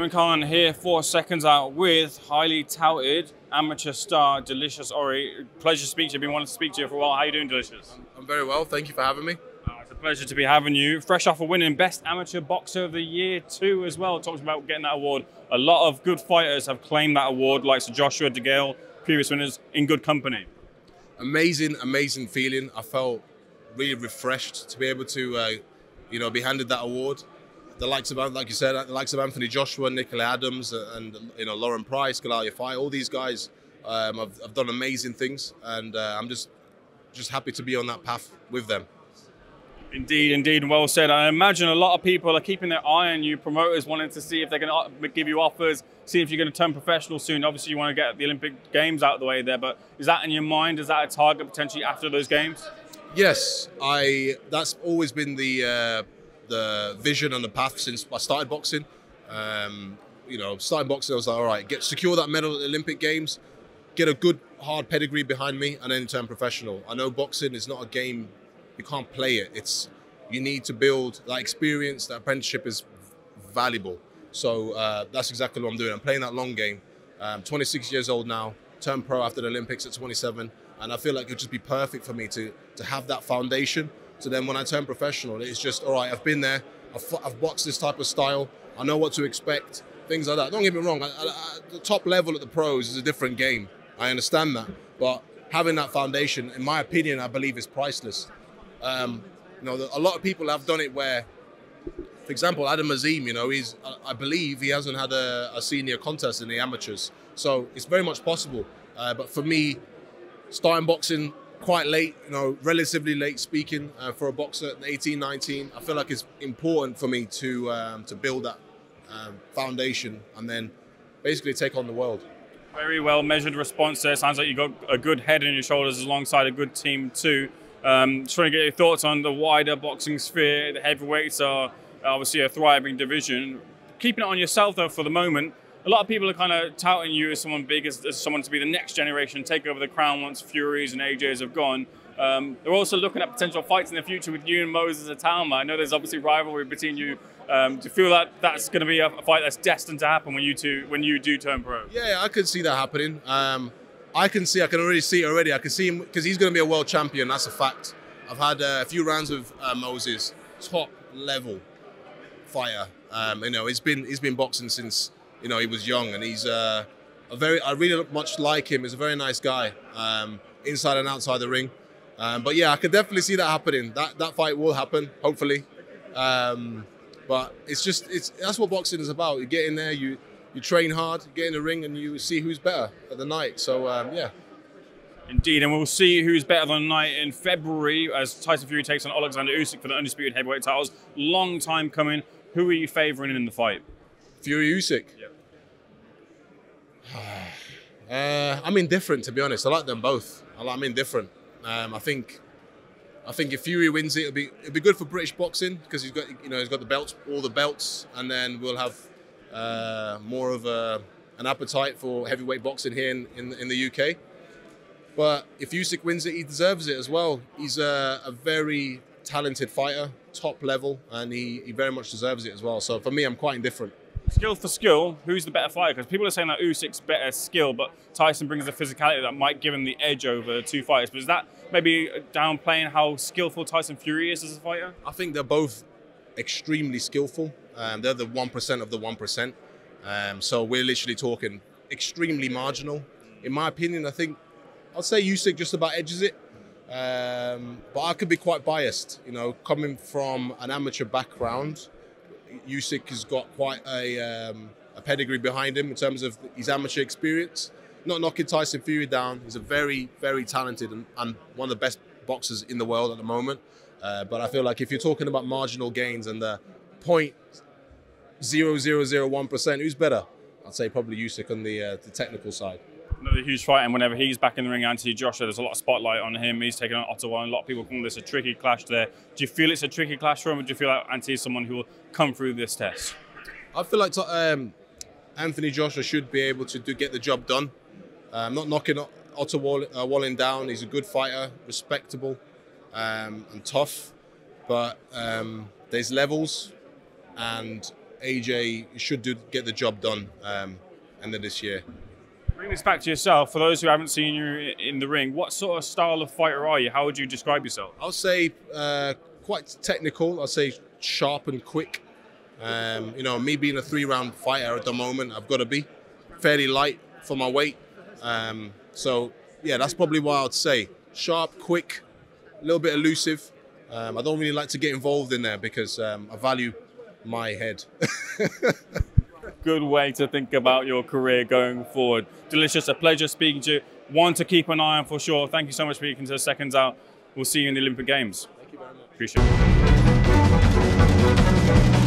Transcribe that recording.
Eamon Khan here for Seconds Out with highly touted amateur star Delicious Orie. Pleasure to speak to you. I've been wanting to speak to you for a while. How are you doing, Delicious? I'm very well. Thank you for having me. It's a pleasure to be having you. Fresh off a winning Best Amateur Boxer of the Year 2 as well. Talks about getting that award. A lot of good fighters have claimed that award, like Sir Joshua DeGale, previous winners, in good company. Amazing, amazing feeling. I felt really refreshed to be able to, be handed that award. The likes of, like you said, the likes of Anthony Joshua, Nicola Adams, and Lauren Price, Galatia Fight. All these guys have done amazing things, and I'm just happy to be on that path with them. Indeed, indeed, well said. I imagine a lot of people are keeping their eye on you, promoters wanting to see if they can give you offers, see if you're going to turn professional soon. Obviously, you want to get the Olympic Games out of the way there, but is that in your mind? Is that a target potentially after those games? Yes, that's always been the vision and the path since I started boxing. Starting boxing, I was like, all right, secure that medal at the Olympic Games, get a good hard pedigree behind me, and then turn professional. I know boxing is not a game. You can't play it. You need to build that experience. That apprenticeship is valuable. So that's exactly what I'm doing. I'm playing that long game. I'm 26 years old now, turned pro after the Olympics at 27. And I feel like it'd just be perfect for me to have that foundation. So then when I turn professional, it's just, all right, I've been there. I've boxed this type of style. I know what to expect, things like that. Don't get me wrong. The top level at the pros is a different game. I understand that. But having that foundation, in my opinion, I believe is priceless. A lot of people have done it where, for example, Adam Azim, I believe he hasn't had a senior contest in the amateurs. So it's very much possible. But for me, starting boxing quite late, relatively late speaking, for a boxer at 18, 19, I feel like it's important for me to build that foundation and then basically take on the world. Very well measured response there. Sounds like you got a good head on your shoulders alongside a good team too. Just trying to get your thoughts on the wider boxing sphere. The heavyweights are obviously a thriving division. Keeping it on yourself though for the moment, a lot of people are kind of touting you as someone big, as someone to be the next generation, take over the crown once Furies and AJs have gone. They're also looking at potential fights in the future with you and Moses Atama. I know there's obviously rivalry between you. Do you feel that that's going to be a fight that's destined to happen when you do turn pro? Yeah, I could see that happening. I can already see it already. I can see him because he's going to be a world champion. That's a fact. I've had a few rounds with Moses, top level fighter. He's been boxing since he was young, and he's I really much like him. He's a very nice guy, inside and outside the ring. But yeah, I could definitely see that happening. That fight will happen, hopefully. But that's what boxing is about. You get in there, you train hard, you get in the ring, and you see who's better at the night. So, yeah. Indeed, and we'll see who's better than the night in February as Tyson Fury takes on Oleksandr Usyk for the undisputed heavyweight titles. Long time coming. Who are you favouring in the fight? Fury Usyk? Yeah. I'm indifferent, to be honest. I like them both. I'm indifferent. I think if Fury wins it, it'll be good for British boxing because he's got the belts, all the belts, and then we'll have more of an appetite for heavyweight boxing here in the UK. But if Usyk wins it, he deserves it as well. He's a very talented fighter, top level, and he very much deserves it as well. So for me, I'm quite indifferent. Skill for skill, who's the better fighter? Because people are saying that Usyk's better skill, but Tyson brings the physicality that might give him the edge over the two fighters. But is that maybe downplaying how skillful Tyson Fury is as a fighter? I think they're both extremely skillful. They're the 1% of the 1%. So we're literally talking extremely marginal. In my opinion, I'd say Usyk just about edges it. But I could be quite biased, coming from an amateur background. Usyk has got quite a pedigree behind him in terms of his amateur experience. Not knocking Tyson Fury down. He's a very, very talented and one of the best boxers in the world at the moment. But I feel like if you're talking about marginal gains and the 0.0001%, who's better? I'd say probably Usyk on the technical side. Another huge fight, and whenever he's back in the ring, Anthony Joshua, there's a lot of spotlight on him. He's taking on Ottawa, and a lot of people call this a tricky clash there. Do you feel it's a tricky clash for him, or do you feel like Anthony is someone who will come through this test? I feel like Anthony Joshua should be able to get the job done. Not knocking Ottawa Walling down. He's a good fighter, respectable, and tough. But there's levels, and AJ should get the job done end of this year. Bring this back to yourself. For those who haven't seen you in the ring, what sort of style of fighter are you? How would you describe yourself? I'll say quite technical. I'll say sharp and quick. You know, me being a 3-round fighter at the moment, I've got to be fairly light for my weight. So yeah, that's probably what I'd say. Sharp, quick, a little bit elusive. I don't really like to get involved in there because I value my head. Good way to think about your career going forward. Delicious, a pleasure speaking to you. One to keep an eye on for sure. Thank you so much for speaking to Seconds Out. We'll see you in the Olympic Games. Thank you very much. Appreciate it.